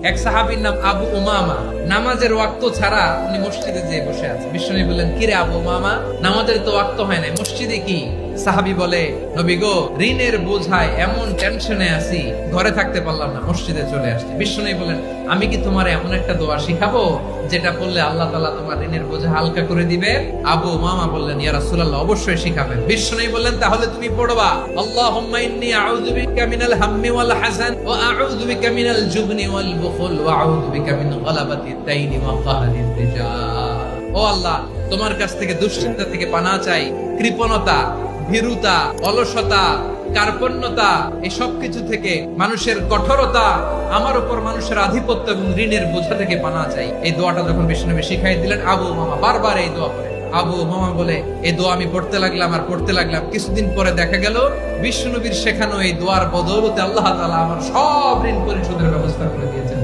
এক সাহাবীর নাম আবু উমামা, নামাজের ওয়াক্ত ছাড়া উনি মসজিদে যেয়ে বসে আছে। বিশ্বনবী বললেন, কিরে আবু উমামা, নামাজের তো ওয়াক্ত হয় না, মসজিদে কি? সাহাবী বলে, নবী গো, ঋণের বোঝায় এমন টেনশনে আছি, ঘরে থাকতে পারলাম না, মসজিদে চলে আসছি। বিশ্বনবী বলেন, আমি কি তোমার এমন একটা দোয়া শিখাবো যেটা পড়লে আল্লাহ তাআলা তোমার ঋণের বোঝা হালকা করে দিবে? আবু উমামা বললেন, ইয়া রাসূলুল্লাহ, অবশ্যই শিখাবেন। বিশ্বনবী বললেন, তাহলে তুমি পড়বা, আল্লাহুম্মা ইন্নী আউযু বিকা মিনাল হাম্মি ওয়াল হাযান ওয়া আউযু বিকা মিনাল জুবনি ওয়াল বুখল ওয়া আউযু বিকা মিন গালাবাতিদ দাইনি ওয়া কাহরির রিজাল। ও আল্লাহ, তোমার কাছ থেকে দুশ্চিন্তা থেকে পানাহ চাই, কৃপণতা, ভীরুতা, অলসতা, কার্পণ্যতা, এই সব কিছু থেকে, মানুষের কঠোরতা, আমার উপর মানুষের আধিপত্য এবং ঋণের বোঝা থেকে পানাহ চাই। এই দোয়াটা যখন বিশ্বনবী শিখাই দিলেন, আবু উমামা বারবার এই দোয়া পড়ে। আবু উমামা বলে, এই দোয়া আমি পড়তে লাগলাম আর পড়তে লাগলাম। কিছুদিন পরে দেখা গেল বিশ্বনবীর শেখানো এই দোয়ার বদৌলতে আল্লাহ তাআলা আমার সব ঋণ পরিশোধের ব্যবস্থা করে দিয়েছেন।